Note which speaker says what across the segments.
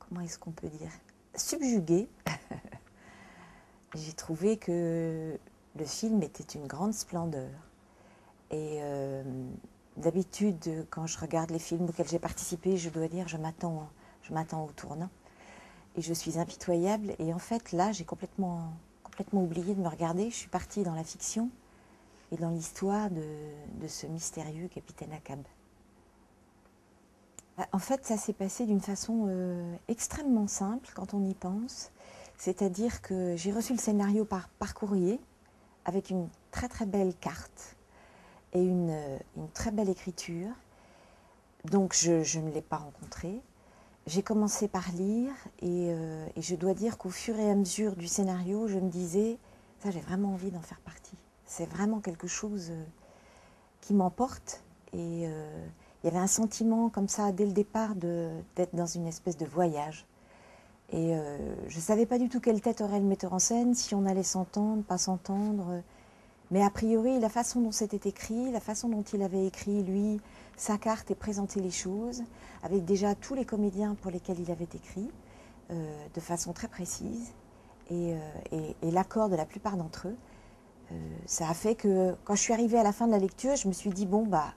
Speaker 1: comment est-ce qu'on peut dire, subjuguée. J'ai trouvé que le film était une grande splendeur. Et d'habitude, quand je regarde les films auxquels j'ai participé, je dois dire, je m'attends au tournant. Et je suis impitoyable. Et en fait, là, j'ai complètement oublié de me regarder. Je suis partie dans la fiction et dans l'histoire de ce mystérieux capitaine Ahab. En fait, ça s'est passé d'une façon extrêmement simple quand on y pense. C'est-à-dire que j'ai reçu le scénario par courrier avec une très très belle carte et une très belle écriture. Donc je ne l'ai pas rencontré. J'ai commencé par lire et je dois dire qu'au fur et à mesure du scénario, je me disais, ça j'ai vraiment envie d'en faire partie. C'est vraiment quelque chose qui m'emporte et il y avait un sentiment comme ça dès le départ d'être dans une espèce de voyage. Et je ne savais pas du tout quelle tête aurait le metteur en scène, si on allait s'entendre, pas s'entendre. Mais a priori, la façon dont c'était écrit, la façon dont il avait écrit, lui, sa carte et présenté les choses, avec déjà tous les comédiens pour lesquels il avait écrit, de façon très précise, et l'accord de la plupart d'entre eux, ça a fait que quand je suis arrivée à la fin de la lecture, je me suis dit, bon, bah,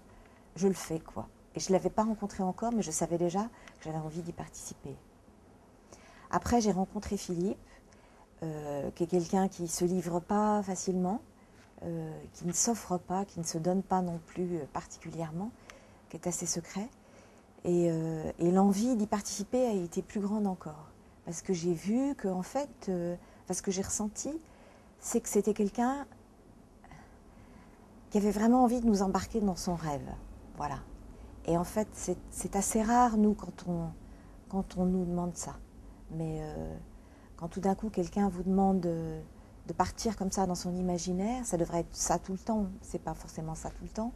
Speaker 1: je le fais, quoi. Et je ne l'avais pas rencontré encore, mais je savais déjà que j'avais envie d'y participer. Après, j'ai rencontré Philippe, qui est quelqu'un qui ne se livre pas facilement, qui ne s'offre pas, qui ne se donne pas non plus particulièrement, qui est assez secret. Et l'envie d'y participer a été plus grande encore. Parce que j'ai vu que, en fait, ce que j'ai ressenti, c'est que c'était quelqu'un qui avait vraiment envie de nous embarquer dans son rêve. Voilà. Et en fait, c'est assez rare, nous, quand on nous demande ça. Mais quand tout d'un coup, quelqu'un vous demande de partir comme ça dans son imaginaire, ça devrait être ça tout le temps, c'est pas forcément ça tout le temps,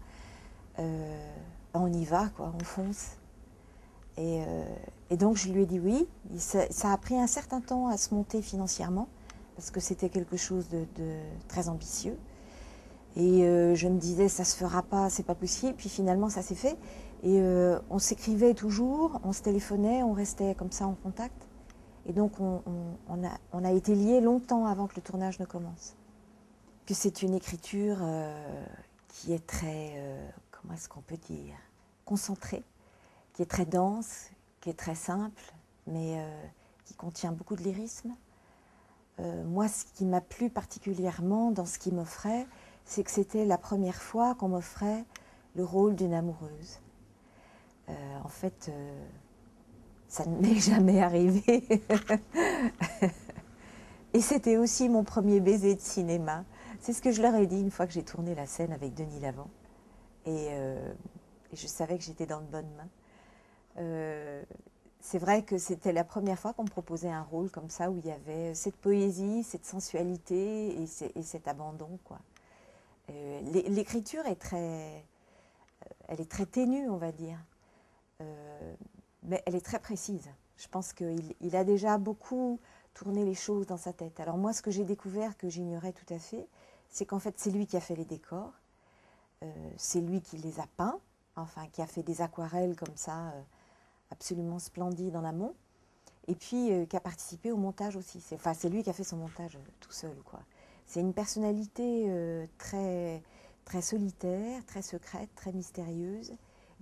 Speaker 1: on y va, quoi, on fonce. Et donc, je lui ai dit oui. Ça a pris un certain temps à se monter financièrement, parce que c'était quelque chose de très ambitieux. Et je me disais, ça se fera pas, c'est pas possible. Puis finalement, ça s'est fait. Et on s'écrivait toujours, on se téléphonait, on restait comme ça en contact. Et donc, on a été liés longtemps avant que le tournage ne commence. Que c'est une écriture qui est très, comment est-ce qu'on peut dire, concentrée, qui est très dense, qui est très simple, mais qui contient beaucoup de lyrisme. Moi, ce qui m'a plu particulièrement dans ce qu'il m'offrait, c'est que c'était la première fois qu'on m'offrait le rôle d'une amoureuse. En fait, ça ne m'est jamais arrivé. Et c'était aussi mon premier baiser de cinéma. C'est ce que je leur ai dit une fois que j'ai tourné la scène avec Denis Lavant. Et je savais que j'étais dans de bonnes mains. C'est vrai que c'était la première fois qu'on me proposait un rôle comme ça, où il y avait cette poésie, cette sensualité et cet abandon, quoi. L'écriture elle est très ténue, on va dire. Mais elle est très précise. Je pense qu'il a déjà beaucoup tourné les choses dans sa tête. Alors moi, ce que j'ai découvert, que j'ignorais tout à fait, c'est qu'en fait, c'est lui qui a fait les décors, c'est lui qui les a peints, enfin, qui a fait des aquarelles comme ça, absolument splendides en amont, et puis qui a participé au montage aussi. C'est lui qui a fait son montage tout seul, quoi. C'est une personnalité très, très solitaire, très secrète, très mystérieuse.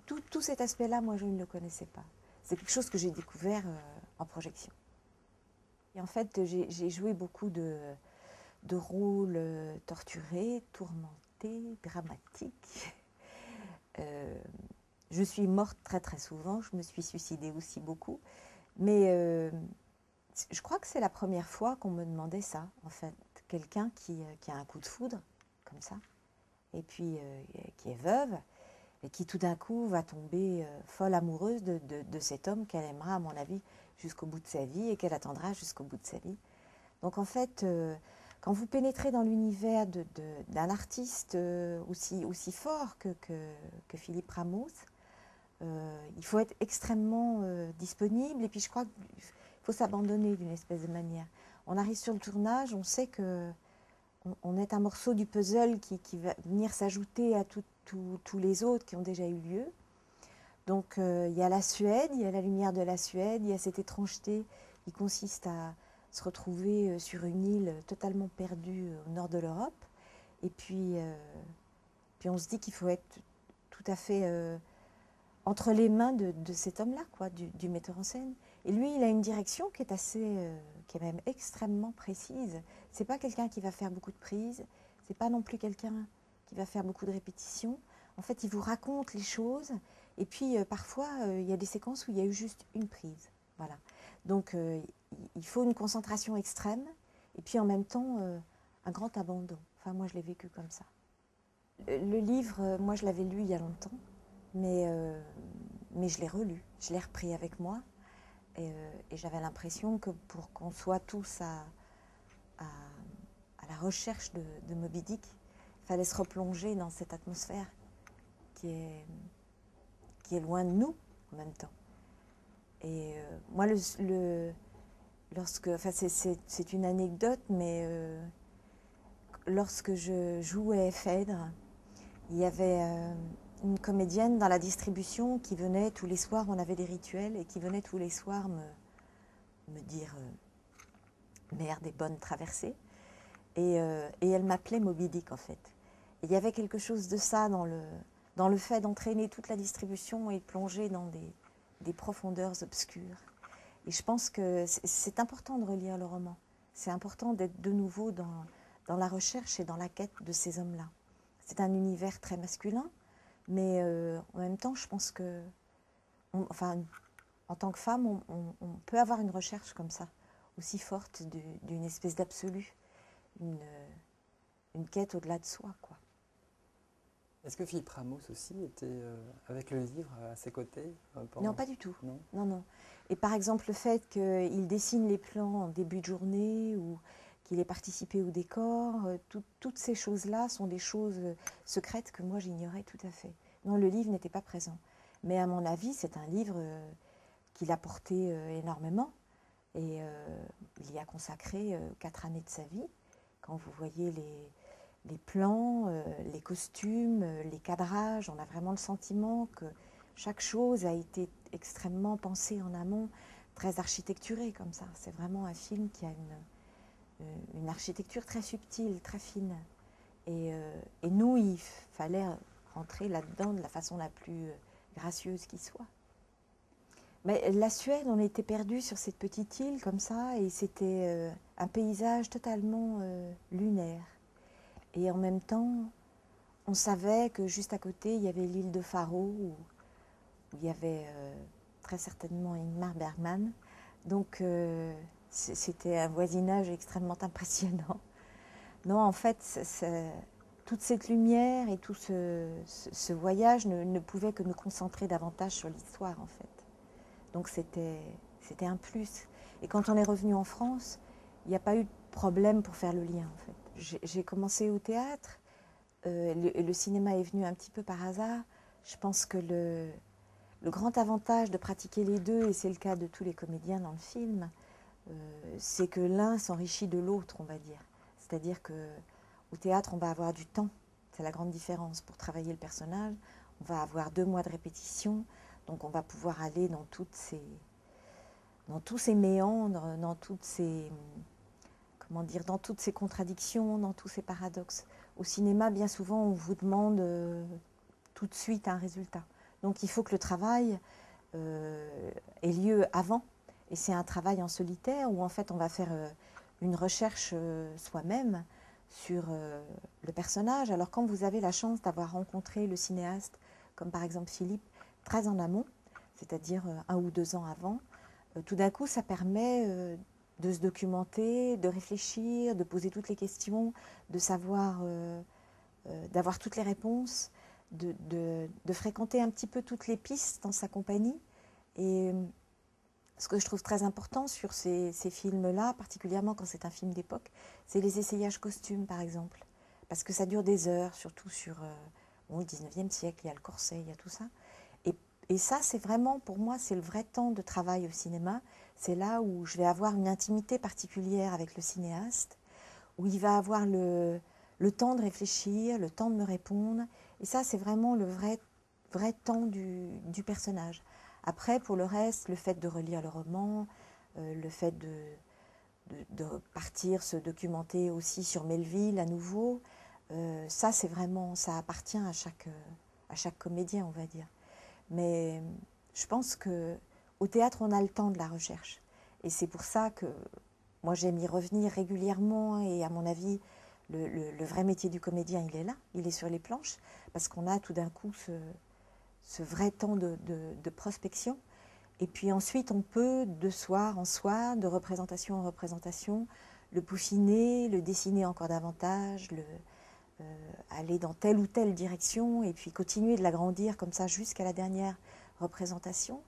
Speaker 1: Tout cet aspect-là, moi, je ne le connaissais pas. C'est quelque chose que j'ai découvert en projection. Et en fait, j'ai joué beaucoup de rôles torturés, tourmentés, dramatiques. Je suis morte très très souvent, je me suis suicidée aussi beaucoup. Mais je crois que c'est la première fois qu'on me demandait ça, en fait. Quelqu'un qui a un coup de foudre, comme ça, et puis qui est veuve, et qui tout d'un coup va tomber folle amoureuse de cet homme qu'elle aimera, à mon avis, jusqu'au bout de sa vie et qu'elle attendra jusqu'au bout de sa vie. Donc en fait, quand vous pénétrez dans l'univers d'un artiste aussi fort que Philippe Ramos, il faut être extrêmement disponible et puis je crois qu'il faut s'abandonner d'une espèce de manière. On arrive sur le tournage, on sait que on est un morceau du puzzle qui va venir s'ajouter à tous les autres qui ont déjà eu lieu. Donc il y a la Suède, il y a la lumière de la Suède, il y a cette étrangeté qui consiste à se retrouver sur une île totalement perdue au nord de l'Europe. Et puis on se dit qu'il faut être tout à fait entre les mains de cet homme-là, quoi, du metteur en scène. Et lui, il a une direction qui est qui est même extrêmement précise. C'est pas quelqu'un qui va faire beaucoup de prises, c'est pas non plus quelqu'un qui va faire beaucoup de répétitions. En fait, il vous raconte les choses, et puis parfois, il y a des séquences où il y a eu juste une prise. Voilà. Donc, il faut une concentration extrême, et puis en même temps, un grand abandon. Enfin, moi, je l'ai vécu comme ça. Le livre, moi, je l'avais lu il y a longtemps. Mais je l'ai relu, je l'ai repris avec moi. Et j'avais l'impression que pour qu'on soit tous à la recherche de Moby Dick, il fallait se replonger dans cette atmosphère qui est loin de nous en même temps. Et moi, enfin, c'est une anecdote, mais lorsque je jouais Phèdre, il y avait une comédienne dans la distribution qui venait tous les soirs, on avait des rituels, et qui venait tous les soirs me dire merde et bonne traversée. Et elle m'appelait Moby Dick en fait. Et il y avait quelque chose de ça dans le fait d'entraîner toute la distribution et de plonger dans des profondeurs obscures. Et je pense que c'est important de relire le roman. C'est important d'être de nouveau dans la recherche et dans la quête de ces hommes-là. C'est un univers très masculin, mais en même temps, je pense que, enfin, en tant que femme, on peut avoir une recherche comme ça, aussi forte d'une espèce d'absolu, une quête au-delà de soi, quoi.
Speaker 2: Est-ce que Philippe Ramos aussi était avec le livre à ses côtés
Speaker 1: Non, pas du tout.
Speaker 2: Non.
Speaker 1: Non, non. Et par exemple, le fait qu'il dessine les plans en début de journée ou qu'il ait participé au décor, toutes ces choses-là sont des choses secrètes que moi j'ignorais tout à fait. Non, le livre n'était pas présent. Mais à mon avis, c'est un livre qu'il a porté énormément. Et il y a consacré 4 années de sa vie. Quand vous voyez les plans, les costumes, les cadrages, on a vraiment le sentiment que chaque chose a été extrêmement pensée en amont, très architecturée comme ça. C'est vraiment un film qui a une architecture très subtile, très fine. Et nous, il fallait rentrer là-dedans de la façon la plus gracieuse qui soit. Mais la Suède, on était perdus sur cette petite île comme ça, et c'était un paysage totalement lunaire. Et en même temps, on savait que juste à côté, il y avait l'île de Faro, où il y avait très certainement Ingmar Bergman. Donc c'était un voisinage extrêmement impressionnant. Non, en fait, toute cette lumière et tout ce voyage ne pouvait que nous concentrer davantage sur l'histoire, en fait. Donc c'était un plus. Et quand on est revenu en France, il n'y a pas eu de problème pour faire le lien, en fait. J'ai commencé au théâtre, le cinéma est venu un petit peu par hasard. Je pense que le grand avantage de pratiquer les deux, et c'est le cas de tous les comédiens dans le film, c'est que l'un s'enrichit de l'autre, on va dire. C'est-à-dire qu'au théâtre, on va avoir du temps. C'est la grande différence. Pour travailler le personnage, on va avoir 2 mois de répétition. Donc on va pouvoir aller dans tous ces méandres, dans toutes ces, comment dire, dans toutes ces contradictions, dans tous ces paradoxes. Au cinéma, bien souvent, on vous demande tout de suite un résultat. Donc il faut que le travail ait lieu avant. Et c'est un travail en solitaire où en fait on va faire une recherche soi-même sur le personnage. Alors quand vous avez la chance d'avoir rencontré le cinéaste, comme par exemple Philippe, très en amont, c'est-à-dire 1 ou 2 ans avant, tout d'un coup, ça permet de se documenter, de réfléchir, de poser toutes les questions, de savoir, d'avoir toutes les réponses, de fréquenter un petit peu toutes les pistes dans sa compagnie. Et ce que je trouve très important sur ces films-là, particulièrement quand c'est un film d'époque, c'est les essayages costumes, par exemple. Parce que ça dure des heures, surtout sur le 19e siècle, il y a le corset, il y a tout ça. Et ça, c'est vraiment, pour moi, c'est le vrai temps de travail au cinéma. C'est là où je vais avoir une intimité particulière avec le cinéaste, où il va avoir le temps de réfléchir, le temps de me répondre. Et ça, c'est vraiment le vrai vrai temps du personnage. Après, pour le reste, le fait de relire le roman, le fait de partir se documenter aussi sur Melville à nouveau, ça c'est vraiment, ça appartient à chaque comédien, on va dire. Mais je pense qu'au théâtre, on a le temps de la recherche. Et c'est pour ça que moi j'aime y revenir régulièrement et à mon avis, le vrai métier du comédien, il est là, il est sur les planches, parce qu'on a tout d'un coup ce vrai temps de prospection. Et puis ensuite, on peut, de soir en soir, de représentation en représentation, le peaufiner, le dessiner encore davantage, aller dans telle ou telle direction, et puis continuer de l'agrandir comme ça jusqu'à la dernière représentation.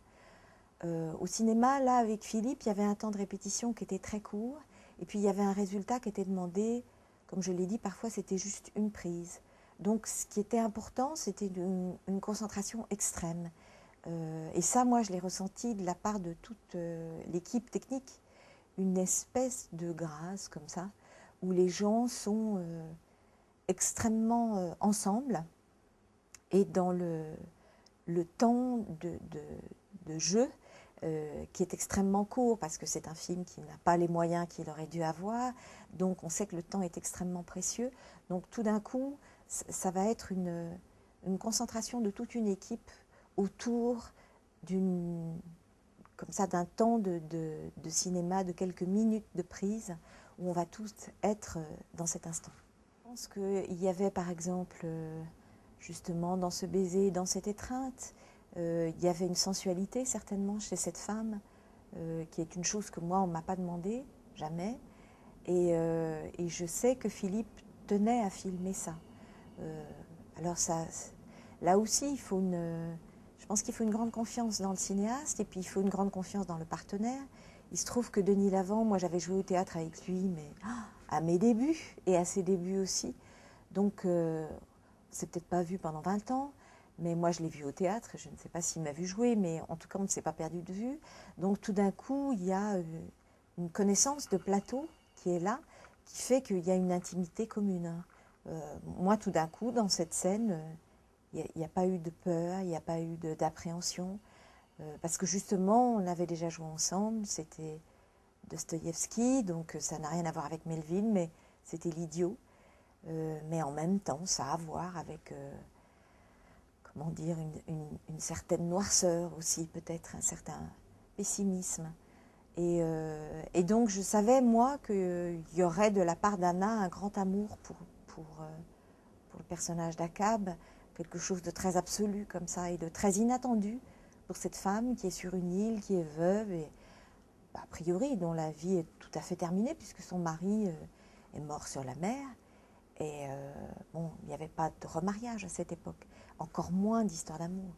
Speaker 1: Au cinéma, là, avec Philippe, il y avait un temps de répétition qui était très court, et puis il y avait un résultat qui était demandé, comme je l'ai dit, parfois c'était juste une prise. Donc ce qui était important, c'était une concentration extrême. Et ça, moi, je l'ai ressenti de la part de toute l'équipe technique, une espèce de grâce comme ça, où les gens sont extrêmement ensemble et dans le temps de jeu qui est extrêmement court parce que c'est un film qui n'a pas les moyens qu'il aurait dû avoir, donc on sait que le temps est extrêmement précieux. Donc tout d'un coup, ça va être une concentration de toute une équipe autour comme ça, d'un temps de cinéma, de quelques minutes de prise, où on va tous être dans cet instant. Je pense qu'il y avait par exemple, justement, dans ce baiser, dans cette étreinte, il y avait une sensualité certainement chez cette femme, qui est une chose que moi, on ne m'a pas demandé, jamais. Et je sais que Philippe tenait à filmer ça. Alors ça, là aussi, je pense qu'il faut une grande confiance dans le cinéaste et puis il faut une grande confiance dans le partenaire. Il se trouve que Denis Lavant, moi j'avais joué au théâtre avec lui, mais à mes débuts et à ses débuts aussi. Donc, c'est peut-être pas vu pendant 20 ans, mais moi je l'ai vu au théâtre. Je ne sais pas s'il m'a vu jouer, mais en tout cas on ne s'est pas perdu de vue. Donc tout d'un coup, il y a une connaissance de plateau qui est là, qui fait qu'il y a une intimité commune. Moi, tout d'un coup, dans cette scène, il n'y a pas eu de peur, il n'y a pas eu d'appréhension, parce que justement, on avait déjà joué ensemble, c'était Dostoïevski, donc ça n'a rien à voir avec Melville, mais c'était l'idiot. Mais en même temps, ça a à voir avec, comment dire, une certaine noirceur aussi, peut-être, un certain pessimisme. Et donc, je savais, moi, qu'il y aurait de la part d'Anna un grand amour pour le personnage d'Akab, quelque chose de très absolu comme ça, et de très inattendu pour cette femme qui est sur une île, qui est veuve, et a priori, dont la vie est tout à fait terminée, puisque son mari est mort sur la mer. Et bon, il n'y avait pas de remariage à cette époque, encore moins d'histoire d'amour.